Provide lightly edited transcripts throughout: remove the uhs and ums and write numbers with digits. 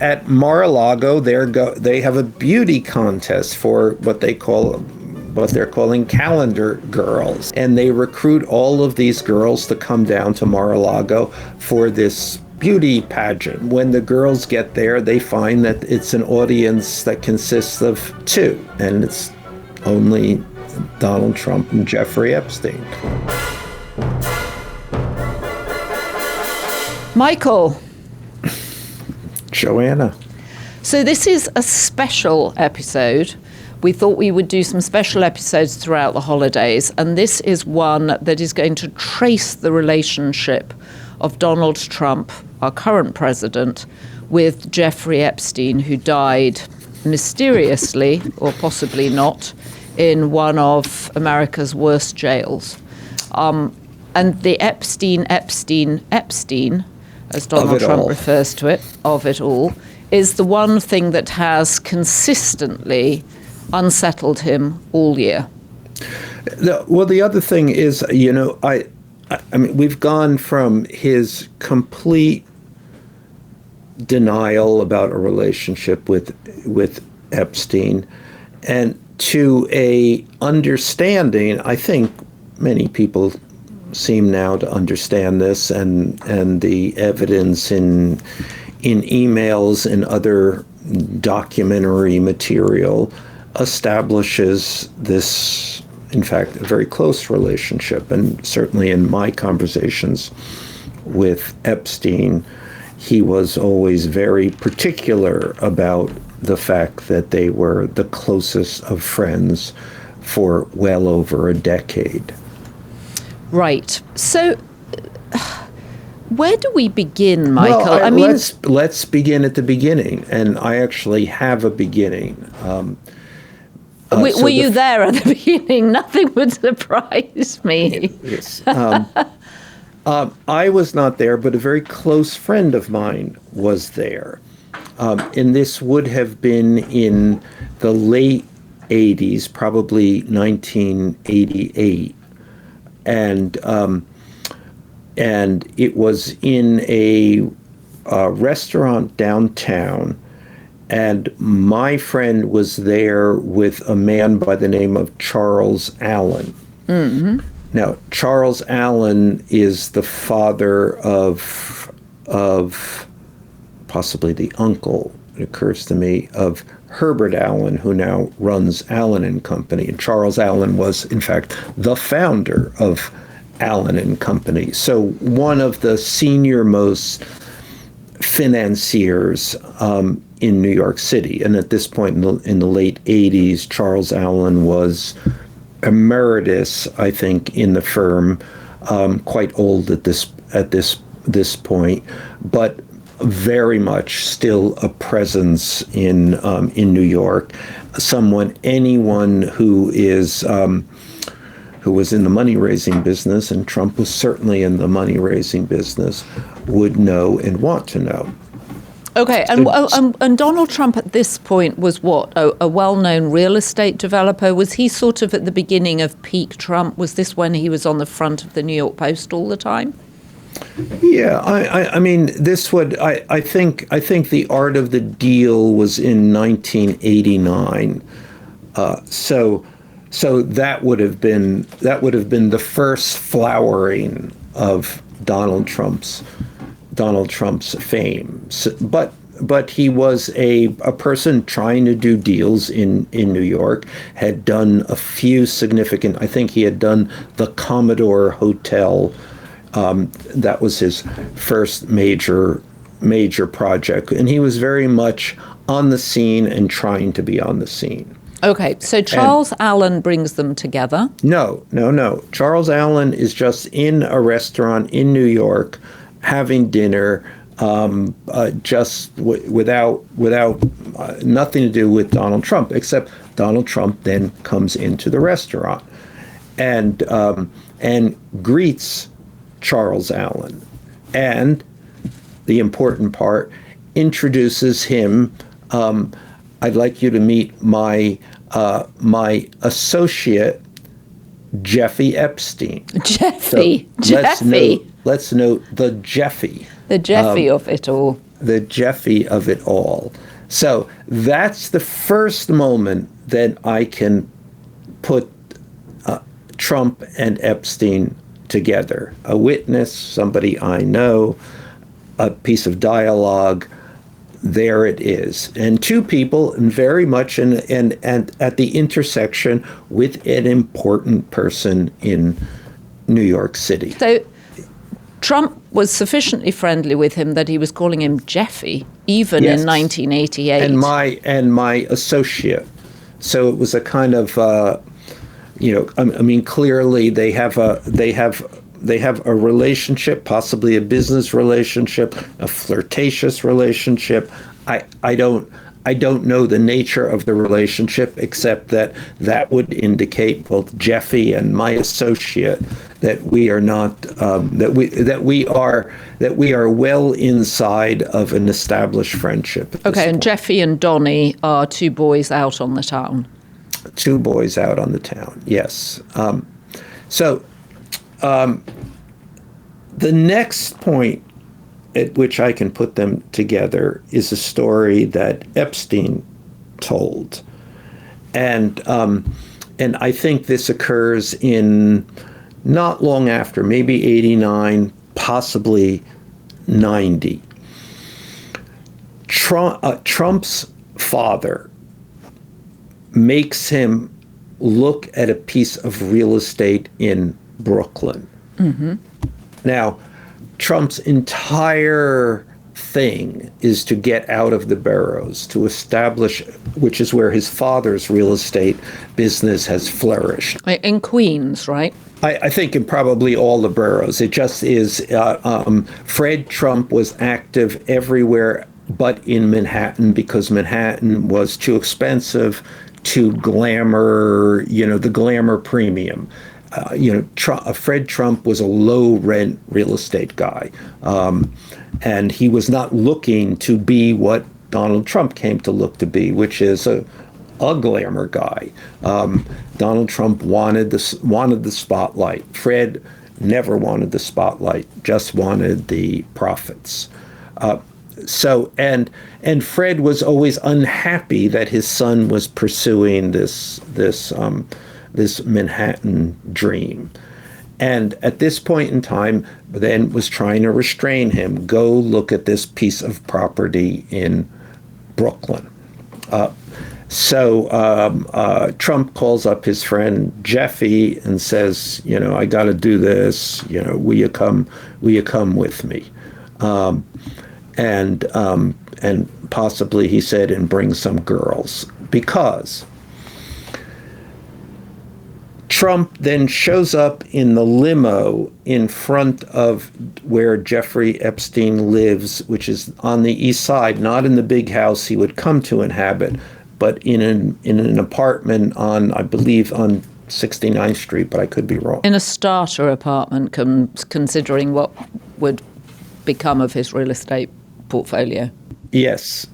At Mar-a-Lago, they have a beauty contest for what they're calling calendar girls. And they recruit all of these girls to come down to Mar-a-Lago for this beauty pageant. When the girls get there, they find that it's an audience that consists of two, and it's only Donald Trump and Jeffrey Epstein. Michael. Joanna. So this is a special episode. We thought we would do some special episodes throughout the holidays, and this is one that is going to trace the relationship of Donald Trump, our current president, with Jeffrey Epstein, who died mysteriously, or possibly not, in one of America's worst jails. And the Epstein, as Donald Trump refers to it, of it all, is the one thing that has consistently unsettled him all year. Well, the other thing is, I mean, we've gone from his complete denial about a relationship with Epstein and to a understanding. I think many people seem now to understand this, and the evidence in emails and other documentary material establishes this, in fact, a very close relationship. And certainly in my conversations with Epstein, he was always very particular about the fact that they were the closest of friends for well over a decade. Right. So where do we begin, Michael? Well, let's begin at the beginning, and I actually have a beginning. Were you there at the beginning? Nothing would surprise me. Yes. I was not there, but a very close friend of mine was there. And this would have been in the late 80s, probably 1988. And it was in a restaurant downtown, and my friend was there with a man by the name of Charles Allen. Mm-hmm. Now, Charles Allen is the father of possibly the uncle, it occurs to me, of Herbert Allen, who now runs Allen and Company. And Charles Allen was, in fact, the founder of Allen and Company. So one of the senior most financiers in New York City. And at this point in the late 80s, Charles Allen was emeritus, I think, in the firm, quite old at this point, but very much still a presence in New York. Anyone who was in the money-raising business, and Trump was certainly in the money-raising business, would know and want to know. Okay, and Donald Trump at this point was what, a well-known real estate developer? Was he sort of at the beginning of peak Trump? Was this when he was on the front of the New York Post all the time? Yeah, I mean, this would, I think the art of the deal was in 1989. So that would have been the first flowering of Donald Trump's fame. So, but he was a person trying to do deals in New York, had done a few significant, I think he had done the Commodore Hotel. That was his first major project, and he was very much on the scene and trying to be on the scene. Okay, so Charles Allen brings them together? No. Charles Allen is just in a restaurant in New York having dinner, just without nothing to do with Donald Trump, except Donald Trump then comes into the restaurant and greets Charles Allen, and the important part, introduces him. I'd like you to meet my associate, Jeffy Epstein. Jeffy. So let's note the Jeffy. The Jeffy of it all. the Jeffy of it all. So that's the first moment that I can put Trump and Epstein together. A witness, somebody I know, a piece of dialogue. There it is. And two people very much and at the intersection with an important person in New York City. So Trump was sufficiently friendly with him that he was calling him Jeffy, even Yes. in 1988. And my associate. So it was a kind of, I mean, clearly they have a relationship, possibly a business relationship, a flirtatious relationship. I don't know the nature of the relationship, except that would indicate both Jeffy and my associate that we are not that we are well inside of an established friendship. Okay, and Jeffy and Donnie are two boys out on the town. Two boys out on the town, yes. The next point at which I can put them together is a story that Epstein told. And I think this occurs in not long after, maybe 89, possibly 90. Trump's father makes him look at a piece of real estate in Brooklyn. Mm-hmm. Now, Trump's entire thing is to get out of the boroughs, to establish, which is where his father's real estate business has flourished. In Queens, right? I think in probably all the boroughs. It just is, Fred Trump was active everywhere but in Manhattan because Manhattan was too expensive, too glamour, the glamour premium. Fred Trump was a low-rent real estate guy, and he was not looking to be what Donald Trump came to look to be, which is a glamour guy. Donald Trump wanted the spotlight. Fred never wanted the spotlight, just wanted the profits. And Fred was always unhappy that his son was pursuing this Manhattan dream. And at this point in time, then was trying to restrain him. Go look at this piece of property in Brooklyn. So Trump calls up his friend Jeffy and says, I got to do this. Will you come with me? And possibly, he said, and bring some girls, because Trump then shows up in the limo in front of where Jeffrey Epstein lives, which is on the East Side, not in the big house he would come to inhabit, but in an apartment on, I believe, on 69th Street, but I could be wrong. In a starter apartment, considering what would become of his real estate portfolio. Yes.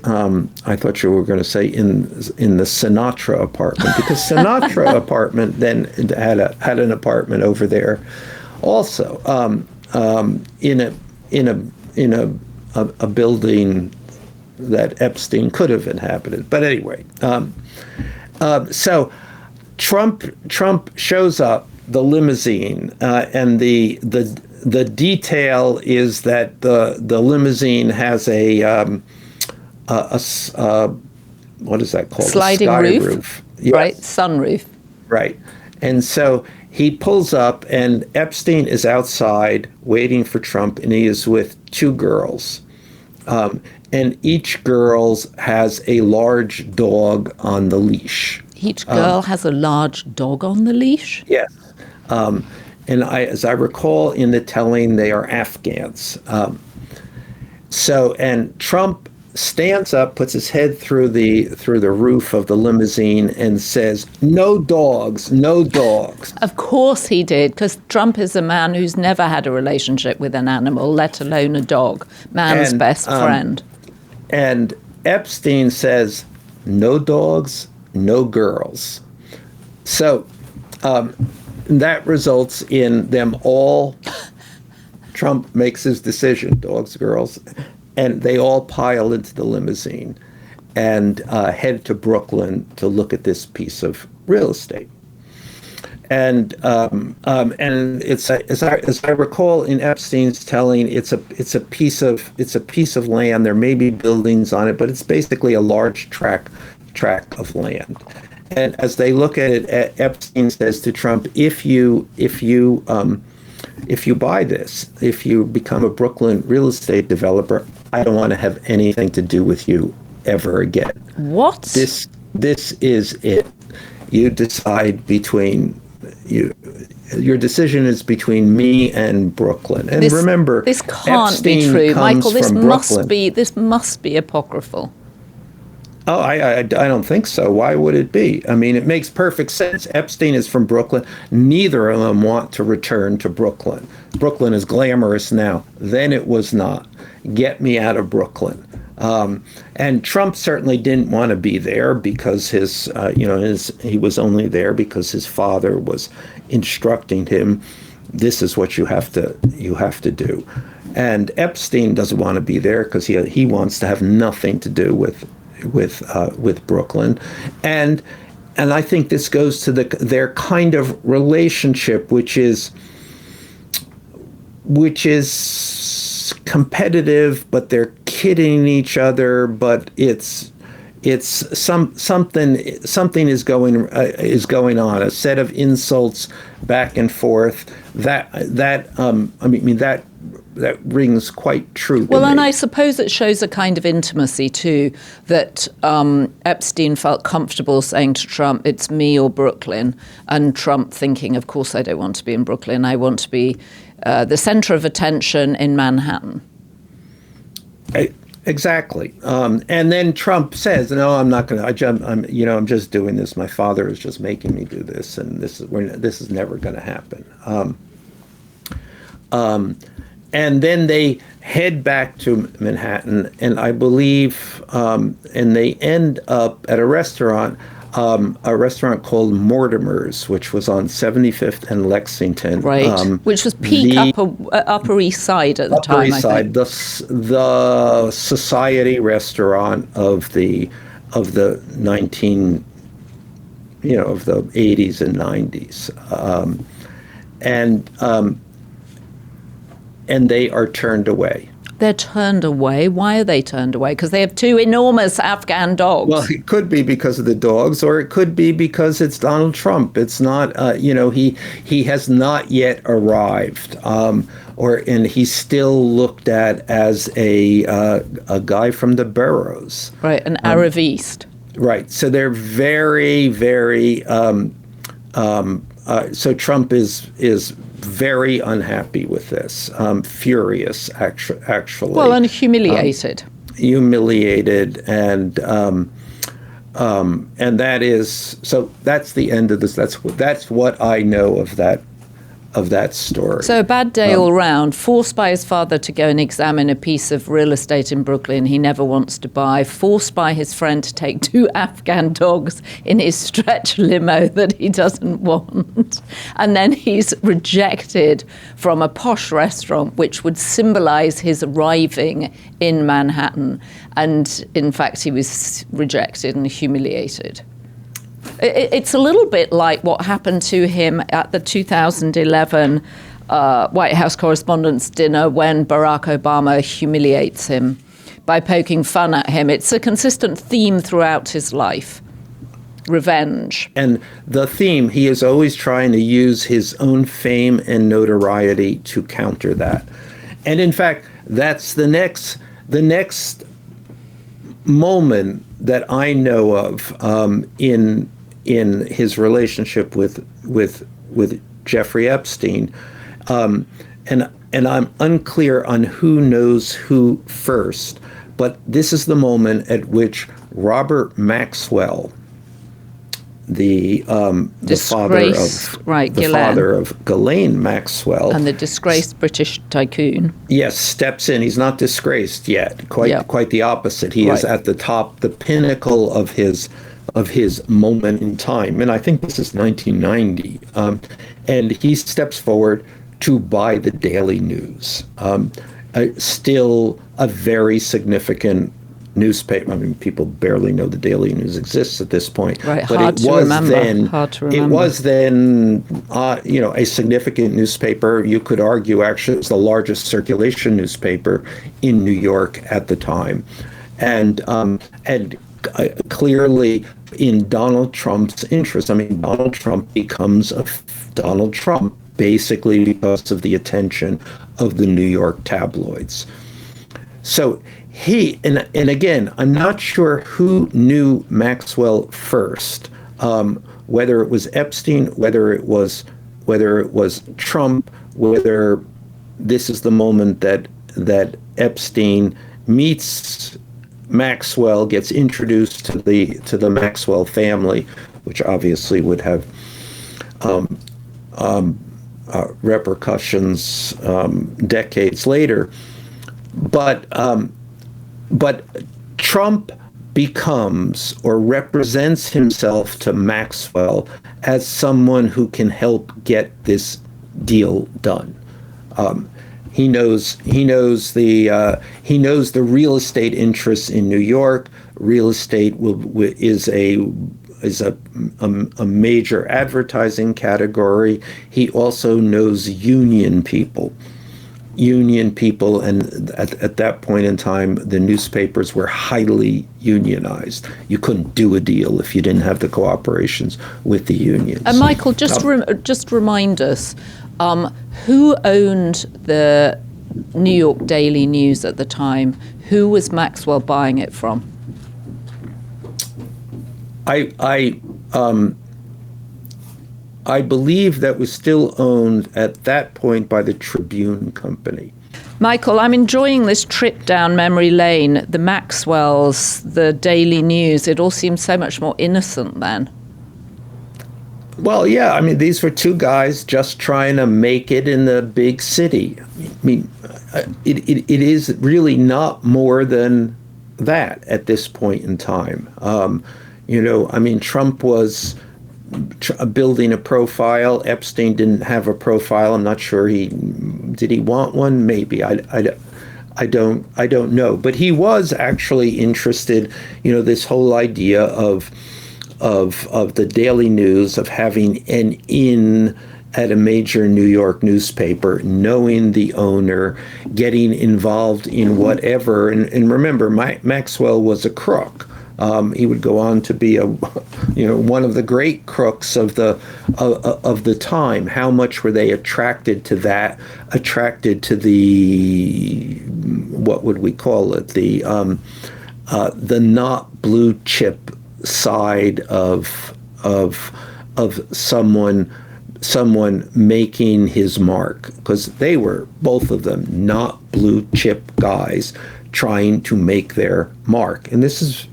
I thought you were going to say in the Sinatra apartment, because Sinatra apartment then had an apartment over there, also in a building that Epstein could have inhabited. But anyway, so Trump shows up, the limousine, and the detail is that the limousine has a what is that called? Sliding roof. Yes. Right, sunroof. Right. And so he pulls up, and Epstein is outside waiting for Trump, and he is with two girls. And each girl has a large dog on the leash. Each girl has a large dog on the leash? Yes. And as I recall in the telling, they are Afghans. And Trump stands up, puts his head through the roof of the limousine and says, "No dogs, no dogs." Of course he did, because Trump is a man who's never had a relationship with an animal, let alone a dog. Man's best friend. And Epstein says, "No dogs, no girls." So that results in them all. Trump makes his decision, dogs, girls. and they all pile into the limousine and head to Brooklyn to look at this piece of real estate. And it's as I recall in Epstein's telling, it's a piece of land. There may be buildings on it, but it's basically a large tract of land. And as they look at it, Epstein says to Trump, if you buy this, if you become a Brooklyn real estate developer, I don't want to have anything to do with you ever again. What? This is it. You decide between you. Your decision is between me and Brooklyn. And remember, this can't Epstein be true, Michael. This must be apocryphal. Oh, I don't think so. Why would it be? I mean, it makes perfect sense. Epstein is from Brooklyn. Neither of them want to return to Brooklyn. Brooklyn is glamorous now. Then it was not. Get me out of Brooklyn. And Trump certainly didn't want to be there because he was only there because his father was instructing him, this is what you have to do. And Epstein doesn't want to be there because he wants to have nothing to do with Brooklyn, and I think this goes to their kind of relationship, which is competitive, but they're kidding each other. But it's something is going on. A set of insults back and forth. That rings quite true. Well, and I suppose it shows a kind of intimacy too, that Epstein felt comfortable saying to Trump, it's me or Brooklyn, and Trump thinking, of course I don't want to be in Brooklyn, I want to be the center of attention in Manhattan. Exactly. And then Trump says, no, I'm not going to, I'm just doing this. My father is just making me do this, and this is never going to happen. And then they head back to Manhattan, and I believe, and they end up at a restaurant called Mortimer's, which was on 75th and Lexington. Right, which was peak Upper East Side at the time, Upper East Side, the society restaurant of the 80s and 90s. And they are turned away. They're turned away? Why are they turned away? Because they have two enormous Afghan dogs. Well, it could be because of the dogs, or it could be because it's Donald Trump. It's not, he has not yet arrived, and he's still looked at as a guy from the boroughs. Right, an Arab East. Right. So they're very, very. So Trump is very unhappy with this, furious, actually. Well, and humiliated. Humiliated, and that is, so that's the end of this. That's what I know of that story. So a bad day all round, forced by his father to go and examine a piece of real estate in Brooklyn he never wants to buy, forced by his friend to take two Afghan dogs in his stretch limo that he doesn't want. And then he's rejected from a posh restaurant, which would symbolize his arriving in Manhattan. And in fact, he was rejected and humiliated. It's a little bit like what happened to him at the 2011 White House Correspondents' Dinner when Barack Obama humiliates him by poking fun at him. It's a consistent theme throughout his life. Revenge. And the theme, he is always trying to use his own fame and notoriety to counter that. And in fact, that's the next moment that I know of in his relationship with Jeffrey Epstein, and I'm unclear on who knows who first, but this is the moment at which Robert Maxwell, the father of Ghislaine Maxwell, and the disgraced British tycoon. Yes, steps in. He's not disgraced yet. Quite the opposite. He is at the top, the pinnacle of his moment in time. And I think this is 1990. And he steps forward to buy the Daily News. Still a very significant newspaper. I mean, people barely know the Daily News exists at this point. Right, but hard it to was remember. then. Hard to It remember. was then, a significant newspaper. You could argue actually it was the largest circulation newspaper in New York at the time, and clearly in Donald Trump's interest. I mean, Donald Trump becomes Donald Trump basically because of the attention of the New York tabloids. So he, and again, I'm not sure who knew Maxwell first, whether it was Epstein, whether it was Trump, whether this is the moment that Epstein meets Maxwell, gets introduced to the Maxwell family, which obviously would have repercussions decades later. But Trump becomes or represents himself to Maxwell as someone who can help get this deal done. He knows the real estate interests in New York. Real estate is a major advertising category. He also knows union people, and at that point in time, the newspapers were highly unionized. You couldn't do a deal if you didn't have the cooperations with the unions. And Michael, just remind us, who owned the New York Daily News at the time? Who was Maxwell buying it from? I believe that was still owned at that point by the Tribune Company. Michael, I'm enjoying this trip down memory lane. The Maxwells, the Daily News, it all seems so much more innocent then. Well, yeah, I mean, these were two guys just trying to make it in the big city. I mean, it is really not more than that at this point in time. I mean, Trump was building a profile. Epstein didn't have a profile. I'm not sure did he want one? Maybe. I don't know. But he was actually interested, this whole idea of the Daily News, of having an in at a major New York newspaper, knowing the owner, getting involved in whatever. And remember, Maxwell was a crook. He would go on to be one of the great crooks of the time. How much were they attracted to that? Attracted to the, what would we call it? The not blue chip side of someone making his mark, because they were, both of them, not blue chip guys trying to make their mark. And this is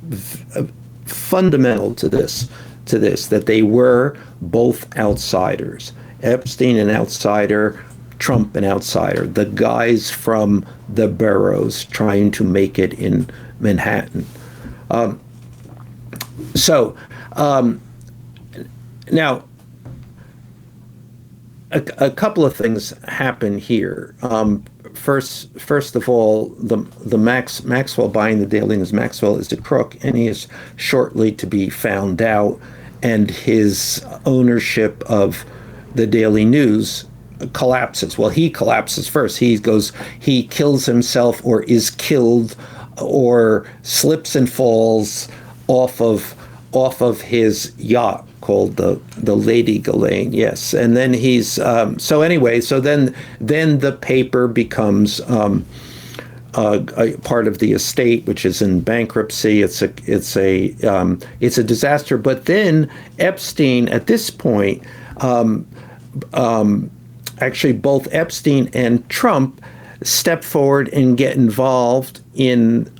fundamental to this, that they were both outsiders. Epstein an outsider, Trump an outsider, the guys from the boroughs trying to make it in Manhattan. Now, a couple of things happen here. First of all, the Maxwell buying the Daily News. Maxwell is a crook, and he is shortly to be found out, and his ownership of the Daily News collapses. Well, he collapses first. He kills himself, or is killed, or slips and falls off of his yacht called the Lady Ghislaine. Yes, and then he's so then the paper becomes a part of the estate, which is in bankruptcy. It's a disaster. But then Epstein, at this point, actually both Epstein and Trump step forward and get involved in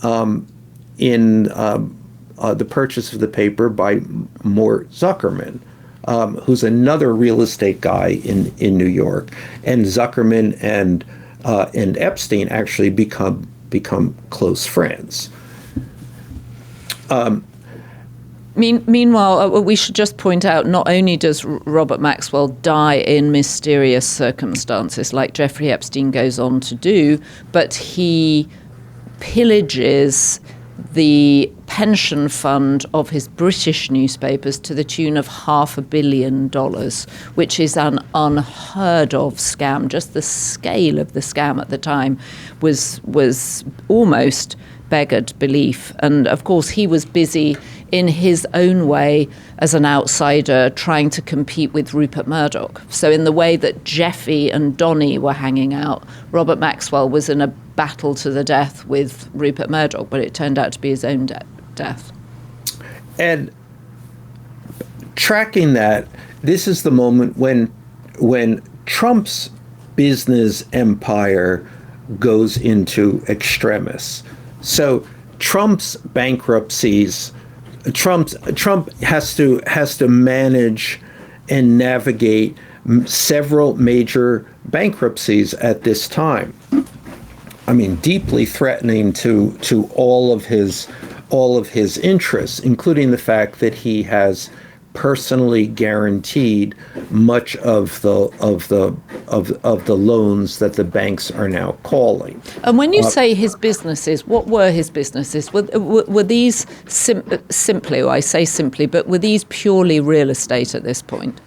the purchase of the paper by Mort Zuckerman, who's another real estate guy in New York. And Zuckerman and Epstein actually become close friends. Meanwhile, we should just point out, not only does Robert Maxwell die in mysterious circumstances, like Jeffrey Epstein goes on to do, but he pillages the pension fund of his British newspapers to the tune of $500 million, which is an unheard of scam. Just the scale of the scam at the time was almost beggared belief. And of course, he was busy in his own way as an outsider trying to compete with Rupert Murdoch. So in the way that Jeffy and Donny were hanging out, Robert Maxwell was in a battle to the death with Rupert Murdoch, but it turned out to be his own death. And tracking that, this is the moment when Trump's business empire goes into extremis. So Trump's bankruptcies, Trump has to manage and navigate several major bankruptcies at this time. I mean, deeply threatening to all of his interests, including the fact that he has personally guaranteed much of the loans that the banks are now calling. And when you say his businesses, what were his businesses? Were these simply, or I say simply, but were these purely real estate at this point?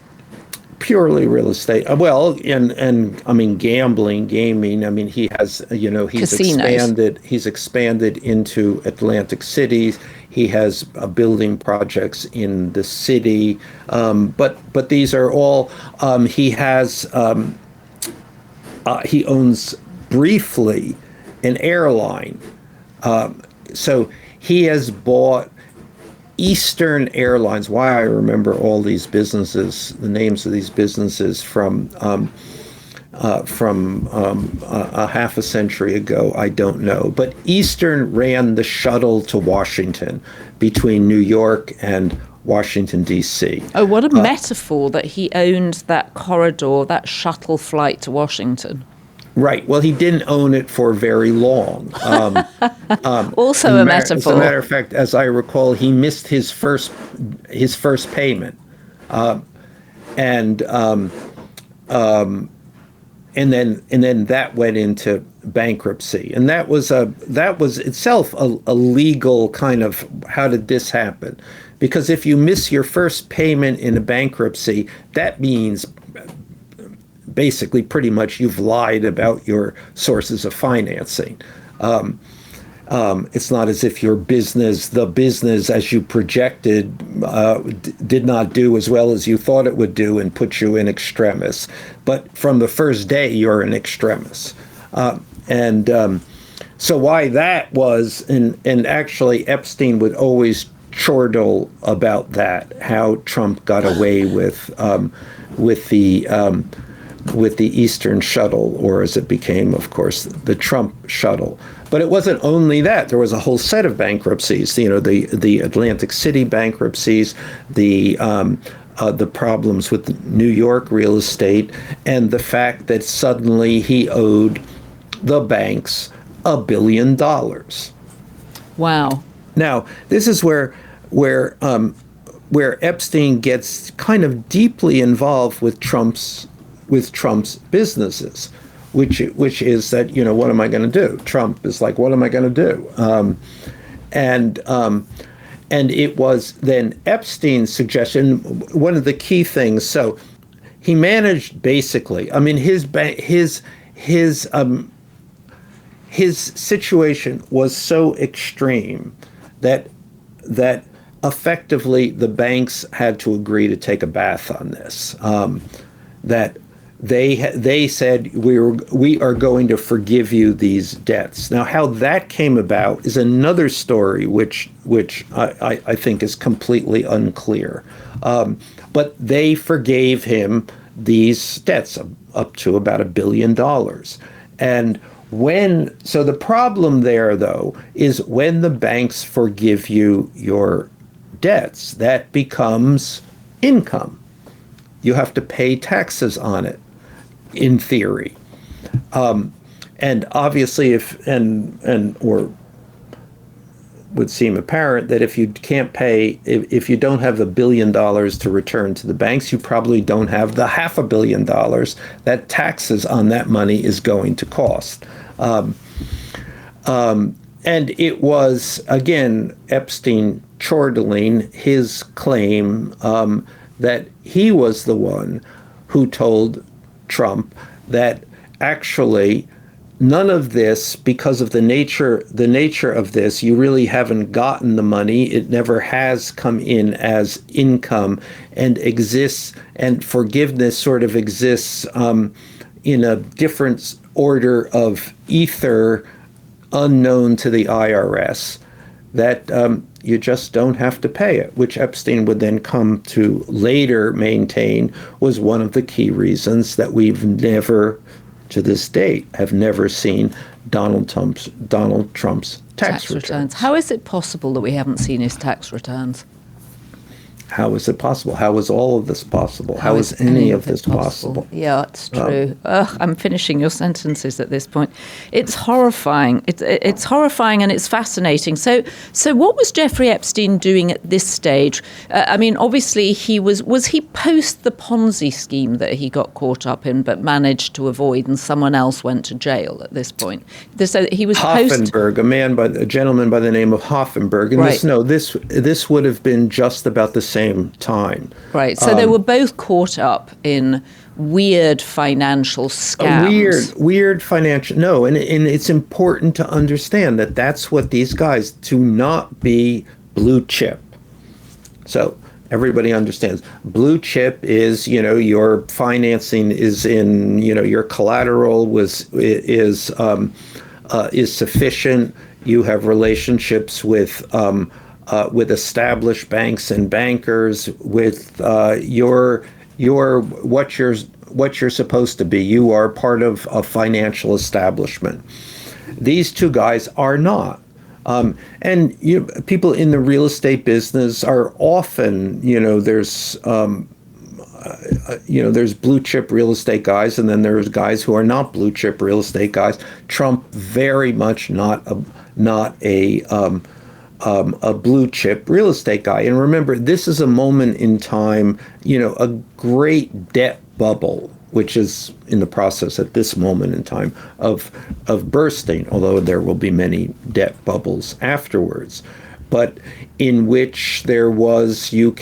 Purely real estate. Well, and I mean gambling, gaming. I mean he has, he's Casinos. He's expanded into Atlantic City. He has building projects in the city, but these are all. He owns briefly an airline, so he has bought Eastern Airlines. Why I remember all these businesses, the names of these businesses from a half a century ago, I don't know. But Eastern ran the shuttle to Washington between New York and Washington, D.C. Oh, what a metaphor that he owned that corridor, that shuttle flight to Washington. Right. Well, he didn't own it for very long. Also a metaphor. As a matter of fact, as I recall, he missed his first payment, and then that went into bankruptcy, and that was itself a legal kind of, how did this happen? Because if you miss your first payment in a bankruptcy, that means basically pretty much you've lied about your sources of financing. It's not as if the business as you projected did not do as well as you thought it would do and put you in extremis. But from the first day, you're in extremis. So why that was, and actually Epstein would always chortle about that, how Trump got away with the Eastern shuttle, or as it became, of course, the Trump shuttle. But it wasn't only that. There was a whole set of bankruptcies, the Atlantic City bankruptcies, the problems with New York real estate, and the fact that suddenly he owed the banks $1 billion. Wow. Now, this is where Epstein gets kind of deeply involved with Trump's businesses, which is that, what am I going to do? Trump is like, what am I going to do? And it was then Epstein's suggestion, one of the key things. So he managed basically, I mean, his situation was so extreme that effectively the banks had to agree to take a bath on this. That they said we are going to forgive you these debts. Now, how that came about is another story, which I think is completely unclear. But they forgave him these debts up to about $1 billion. And so the problem there, though, is when the banks forgive you your debts, that becomes income. You have to pay taxes on it, in theory. And obviously, or would seem apparent that if you can't pay, if you don't have $1 billion to return to the banks, you probably don't have the $500 million that taxes on that money is going to cost. And And it was, again, Epstein chortling his claim that he was the one who told Trump that actually none of this, because of the nature of this, you really haven't gotten the money. It never has come in as income, and exists, and forgiveness sort of exists in a different order of ether unknown to the IRS, that you just don't have to pay it, which Epstein would then come to later maintain was one of the key reasons that we've never, to this date, have never seen Donald Trump's tax returns. How is it possible that we haven't seen his tax returns? How is it possible? How is all of this possible? How is any of this possible? Yeah, it's true. I'm finishing your sentences at this point. It's horrifying. It's horrifying, and it's fascinating. So what was Jeffrey Epstein doing at this stage? I mean, obviously was he post the Ponzi scheme that he got caught up in but managed to avoid, and someone else went to jail at this point? So he was Hoffenberg, a gentleman by the name of Hoffenberg. And right. This would have been just about the same time. Right. So they were both caught up in weird financial scams. Weird financial. No, and it's important to understand that that's what these guys do, not be blue chip. So everybody understands blue chip is, your financing is in, your collateral is sufficient. You have relationships with established banks and bankers, with what you're supposed to be. You are part of a financial establishment. These two guys are not. And people in the real estate business are often, there's blue chip real estate guys, and then there's guys who are not blue chip real estate guys. Trump very much not a blue chip real estate guy. And remember, this is a moment in time, a great debt bubble, which is in the process at this moment in time of bursting, although there will be many debt bubbles afterwards, but in which there was, if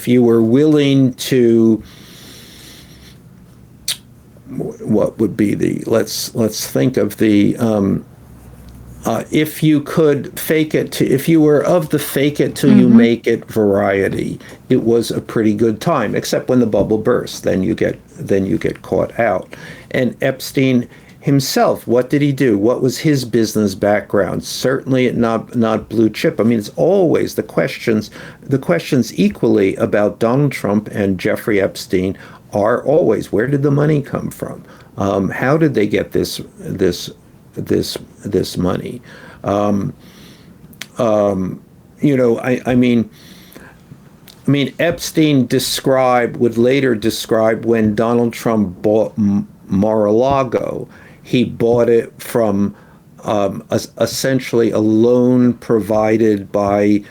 you were willing to, what would be the, let's think of the, if you could fake it if you were of the fake it till you make it variety, it was a pretty good time, except when the bubble bursts, then you get caught out. And Epstein himself, what did he do? What was his business background? Certainly not blue chip. I mean, it's always the questions equally about Donald Trump and Jeffrey Epstein are always, where did the money come from? How did they get this money? I mean, Epstein would later describe when Donald Trump bought Mar-a-Lago, he bought it from essentially a loan provided by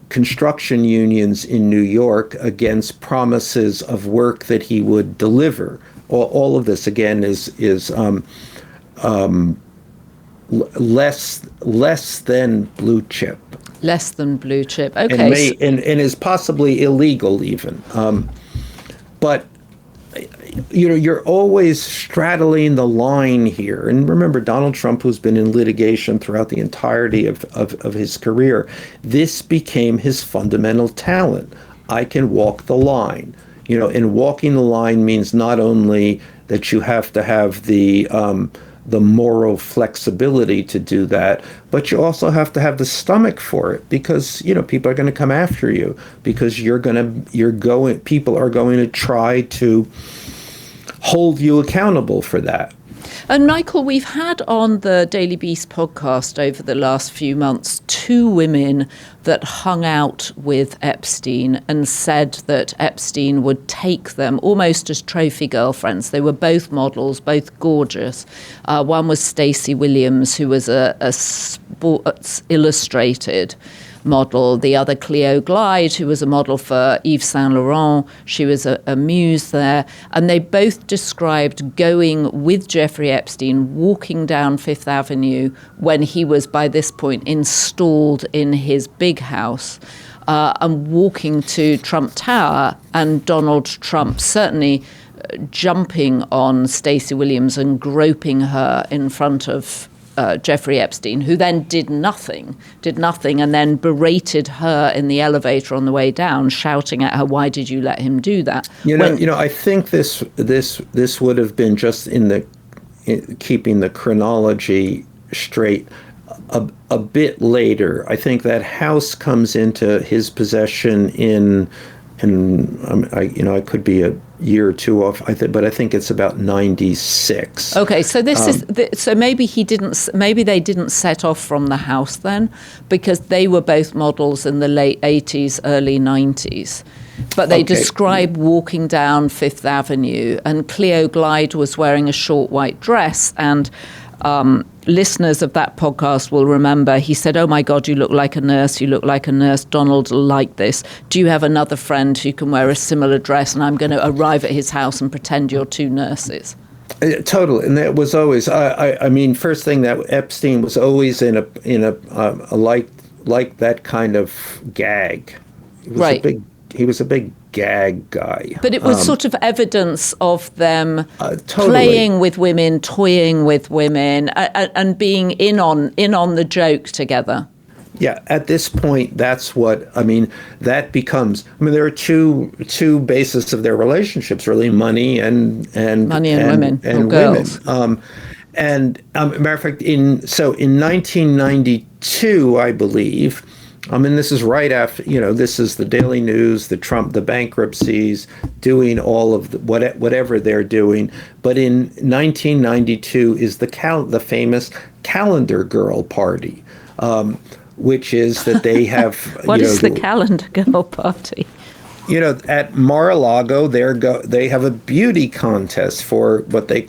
construction unions in New York against promises of work that he would deliver. All of this, again, is less than blue chip. Less than blue chip. Okay. And is possibly illegal even. But you're always straddling the line here. And remember, Donald Trump, who's been in litigation throughout the entirety of his career, this became his fundamental talent. I can walk the line. And walking the line means not only that you have to have the moral flexibility to do that, but you also have to have the stomach for it, because people are going to come after you, because people are going to try to hold you accountable for that. And Michael, we've had on the Daily Beast podcast over the last few months 2 women that hung out with Epstein and said that Epstein would take them almost as trophy girlfriends. They were both models, both gorgeous. One was Stacey Williams, who was a Sports Illustrated model. The other, Cleo Glide, who was a model for Yves Saint Laurent, she was a muse there. And they both described going with Jeffrey Epstein, walking down Fifth Avenue when he was by this point installed in his big house, and walking to Trump Tower, and Donald Trump certainly jumping on Stacey Williams and groping her in front of Jeffrey Epstein, who then did nothing, and then berated her in the elevator on the way down, shouting at her, "Why did you let him do that?" I think this would have been just in keeping the chronology straight. A bit later, I think that house comes into his possession I could be a year or two off, but I think it's about 96. Okay, so so maybe they didn't set off from the house then, because they were both models in the late 80s, early 90s. But they describe walking down Fifth Avenue, and Cleo Glide was wearing a short white dress, and listeners of that podcast will remember he said, "Oh my God, you look like a nurse, you look like a nurse. Donald will like this. Do you have another friend who can wear a similar dress? And I'm going to arrive at his house and pretend you're two nurses." Totally, and that was always. I mean, first thing, that Epstein was always in a like that kind of gag. He was a big gag guy. But it was sort of evidence of them totally playing with women, toying with women, and being in on the joke together. Yeah, at this point, that's what, that becomes, there are two bases of their relationships, really, money and women, and girls. Matter of fact, in 1992, I believe, this is right after, this is the Daily News, the Trump, the bankruptcies, doing all of whatever they're doing. But in 1992 is the famous Calendar Girl Party, which is that they have. What is the Calendar Girl Party? At Mar-a-Lago, they have a beauty contest for what they're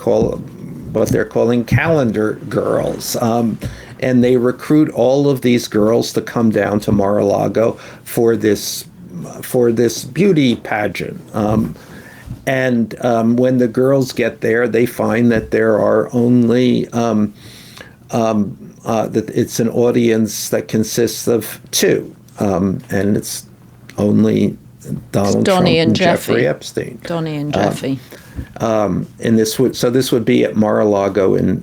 calling calendar girls. And they recruit all of these girls to come down to Mar-a-Lago for this beauty pageant. When the girls get there, they find that there are only that it's an audience that consists of two, and it's only Donald Trump and Jeffrey Epstein. Donnie and Jeffy. And this would be at Mar-a-Lago in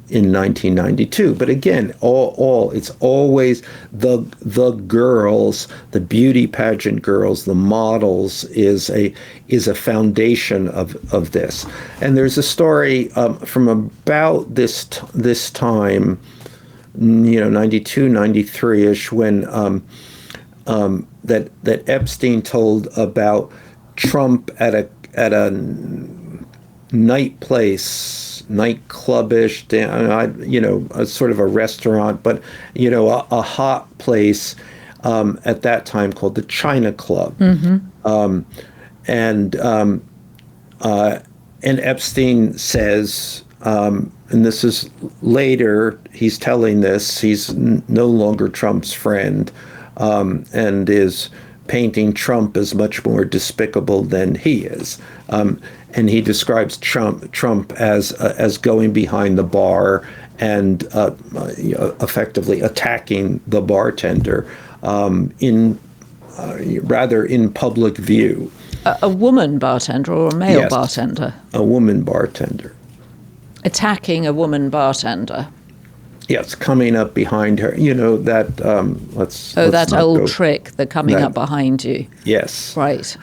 1992. But again, it's always the girls, the beauty pageant girls, the models is a foundation of this. And there's a story from about this time, 92, 93ish, when that Epstein told about Trump at a nightclubish, a sort of a restaurant, but a hot place at that time called the China Club. Mm-hmm. And Epstein says, and this is later, he's telling this, he's no longer Trump's friend, and is painting Trump as much more despicable than he is. And he describes Trump as going behind the bar and effectively attacking the bartender in public view. A woman bartender or a male bartender? A woman bartender. Attacking a woman bartender. Yes, coming up behind her. That that old trick, the coming up behind you. Yes. Right.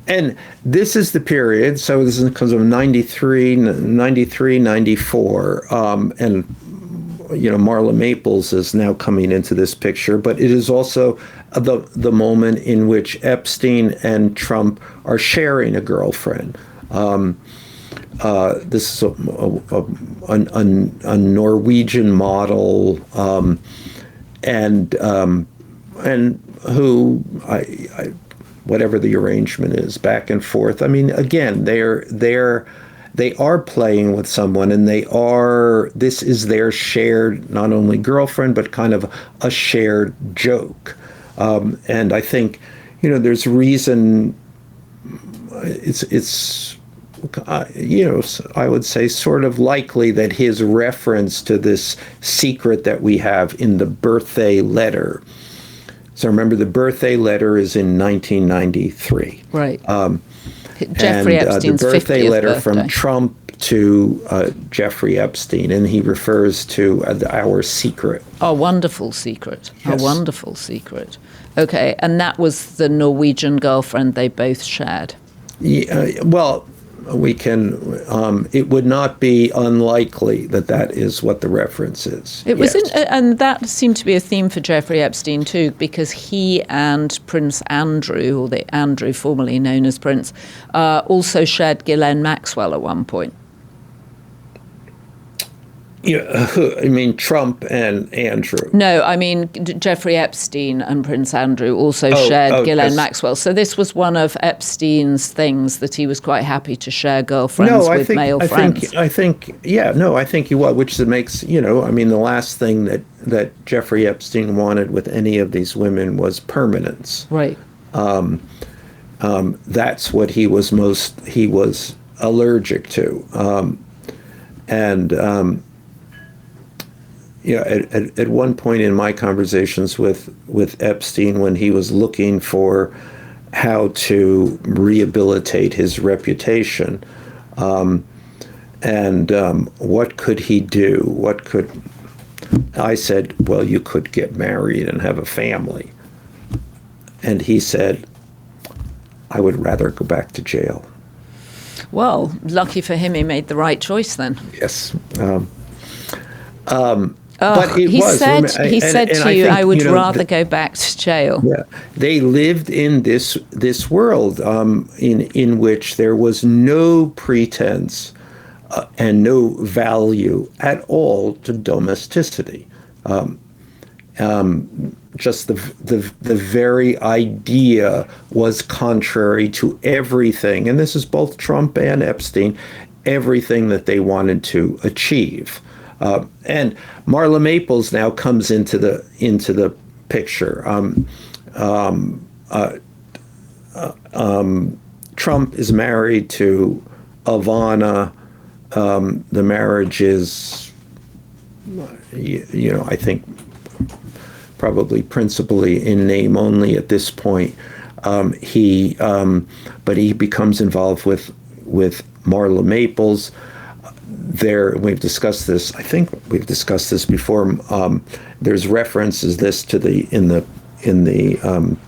And this is the period, so this is because of 93, 94, and, Marla Maples is now coming into this picture, but it is also the moment in which Epstein and Trump are sharing a girlfriend. This is a Norwegian model, and who whatever the arrangement is, back and forth. Again, they're they are playing with someone, and this is their shared, not only girlfriend, but kind of a shared joke. And I think, there's reason, it's I would say sort of likely that his reference to this secret that we have in the birthday letter. So remember, the birthday letter is in 1993. Right. Jeffrey Epstein's the birthday 50th letter birthday. from Trump to Jeffrey Epstein, and he refers to our secret. Our wonderful secret. Yes. Our wonderful secret. Okay, and that was the Norwegian girlfriend they both shared. Well, we can. It would not be unlikely that is what the reference is. It was, yes. And that seemed to be a theme for Jeffrey Epstein too, because he and Prince Andrew, or the Andrew formerly known as Prince, also shared Ghislaine Maxwell at one point. I mean, Trump and Andrew. No, I mean, Jeffrey Epstein and Prince Andrew also shared Ghislaine yes. Maxwell. So this was one of Epstein's things, that he was quite happy to share girlfriends with male friends. I think he was, which makes, I mean, the last thing that Jeffrey Epstein wanted with any of these women was permanence. Right. That's what he was allergic to. At one point in my conversations with Epstein, when he was looking for how to rehabilitate his reputation, what could he do? I said, well, you could get married and have a family. And he said, I would rather go back to jail. Well, lucky for him, he made the right choice then. Yes. But he said to you, I would rather go back to jail. Yeah, they lived in this world in which there was no pretense and no value at all to domesticity. Just the very idea was contrary to everything, and this is both Trump and Epstein, everything that they wanted to achieve. And Marla Maples now comes into the picture. Trump is married to Ivana. The marriage is, I think, probably principally in name only at this point. But he becomes involved with Marla Maples. We've discussed this. I think we've discussed this before. There's references in the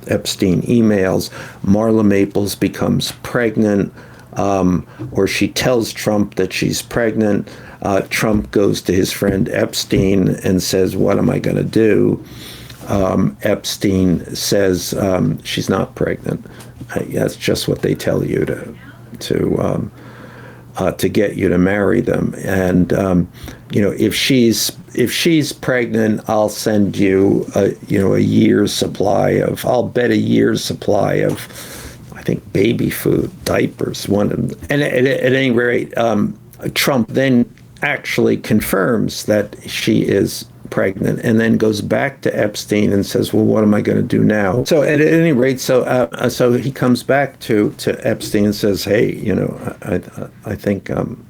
Epstein emails. Marla Maples becomes pregnant, or she tells Trump that she's pregnant. Trump goes to his friend Epstein and says, "What am I going to do?" Epstein says, "She's not pregnant. That's just what they tell you to get you to marry them. And if she's pregnant, I'll send you a year's supply of. I'll bet a year's supply of, I think, baby food, diapers. And at any rate, Trump then actually confirms that she is pregnant, and then goes back to Epstein and says, "Well, what am I going to do now?" So at any rate, so he comes back to Epstein and says, "Hey, I think I'm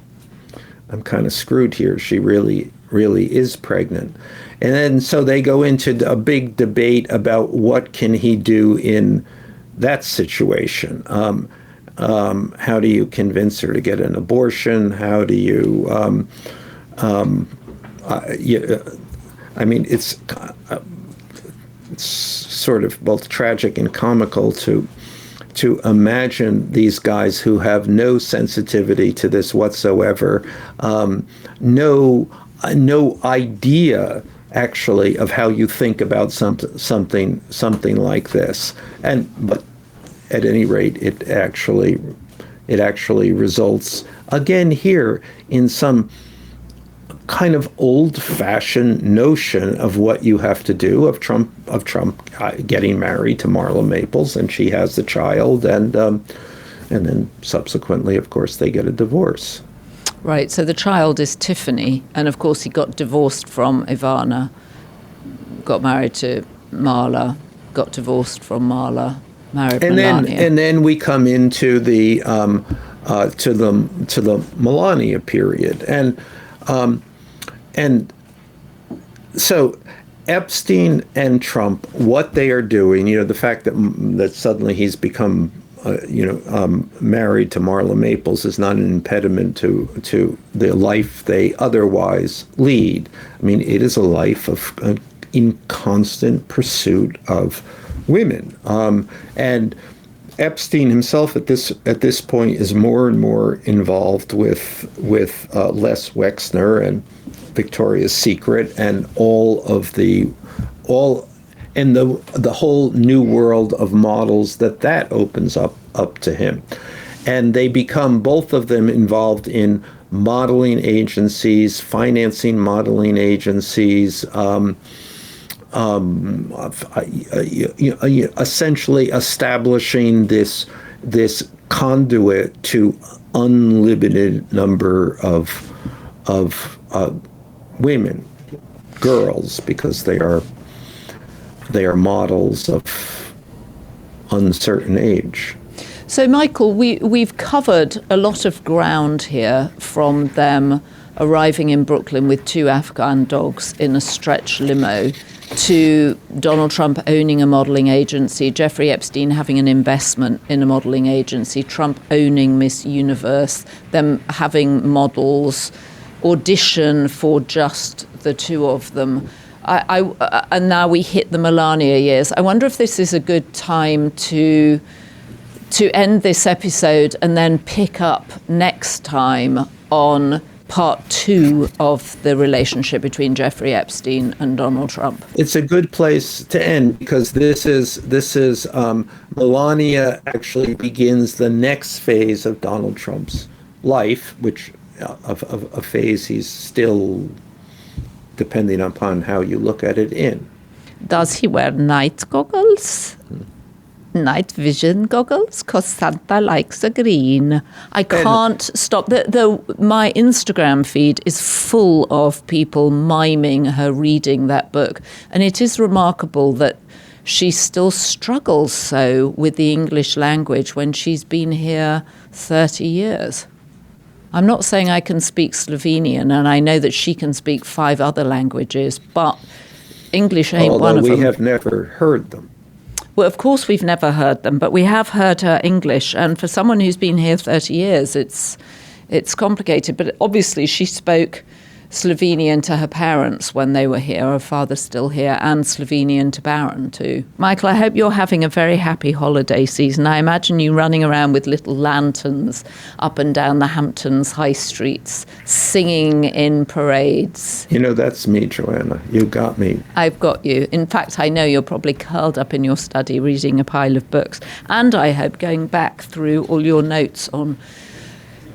kind of screwed here. She really is pregnant." And then so they go into a big debate about what can he do in that situation. How do you convince her to get an abortion? How do you I mean, it's sort of both tragic and comical to imagine these guys who have no sensitivity to this whatsoever, no idea actually of how you think about something like this, but at any rate, it actually results again here in some kind of old-fashioned notion of what you have to do, of Trump getting married to Marla Maples, and she has the child, and then subsequently, of course, they get a divorce. Right, so the child is Tiffany, and of course he got divorced from Ivana, got married to Marla, got divorced from Marla, married Melania. And then we come into the to the Melania period, and so Epstein and Trump, what they are doing, the fact that suddenly he's become married to Marla Maples is not an impediment to the life they otherwise lead. I mean, it is a life of in constant pursuit of women, and Epstein himself at this point is more and more involved with Les Wexner and Victoria's Secret and the whole new world of models that opens up to him. And they become, both of them, involved in modeling agencies, financing modeling agencies, essentially establishing this conduit to unlimited number of women, girls, because they are models of uncertain age. So, Michael, we've covered a lot of ground here, from them arriving in Brooklyn with 2 Afghan dogs in a stretch limo, to Donald Trump owning a modeling agency, Jeffrey Epstein having an investment in a modeling agency, Trump owning Miss Universe, them having models audition for just the 2 of them. And now we hit the Melania years. I wonder if this is a good time to end this episode and then pick up next time on part 2 of the relationship between Jeffrey Epstein and Donald Trump. It's a good place to end, because this is Melania actually begins the next phase of Donald Trump's life, which a phase he's still, depending upon how you look at it, in. Does he wear night goggles? Night vision goggles, because Santa likes a green. I can't stop. My Instagram feed is full of people miming her reading that book. And it is remarkable that she still struggles so with the English language when she's been here 30 years. I'm not saying I can speak Slovenian, and I know that she can speak 5 other languages, but English ain't one of them. Although we have never heard them. Well, of course, we've never heard them, but we have heard her English. And for someone who's been here 30 years, it's complicated. But obviously, she spoke Slovenian to her parents when they were here. Her father's still here, and Slovenian to Baron, too. Michael, I hope you're having a very happy holiday season. I imagine you running around with little lanterns up and down the Hamptons high streets, singing in parades. That's me, Joanna. You got me. I've got you. In fact, I know you're probably curled up in your study reading a pile of books. And I hope going back through all your notes on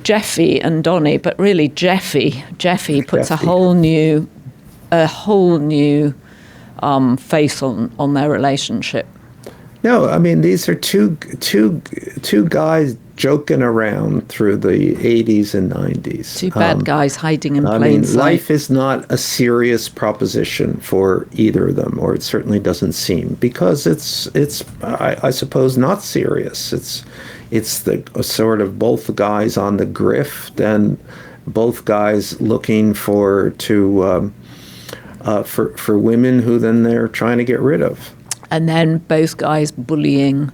Jeffy and Donnie, but really Jeffy puts a whole new face on their relationship. No, I mean, these are two guys joking around through the 80s and 90s. 2 bad guys hiding in plain sight. Life is not a serious proposition for either of them, or it certainly doesn't seem, because it's I suppose not serious. It's the sort of both guys on the grift, and both guys looking for women who then they're trying to get rid of. And then both guys bullying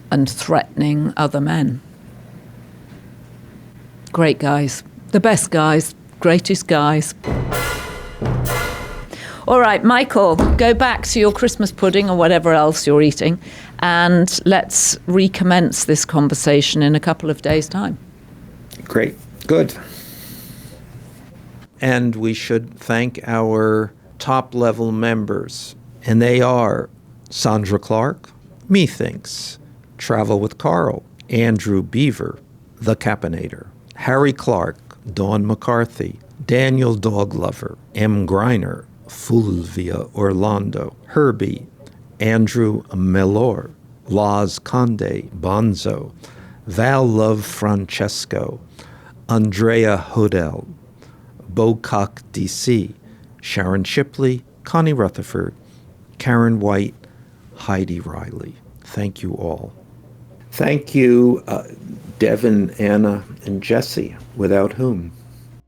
and threatening other men. Great guys. The best guys. Greatest guys. All right, Michael, go back to your Christmas pudding or whatever else you're eating, and let's recommence this conversation in a couple of days' time. Great. Good. And we should thank our top-level members, and they are Sandra Clark, Methinks, Travel with Carl, Andrew Beaver, The Capinator, Harry Clark, Dawn McCarthy, Daniel Doglover, M. Greiner, Fulvia Orlando, Herbie, Andrew Mellor, Laz Conde, Bonzo, Val Love Francesco, Andrea Hodel, Bocock, D.C., Sharon Shipley, Connie Rutherford, Karen White, Heidi Riley. Thank you all. Thank you, Devin, Anna, and Jesse, without whom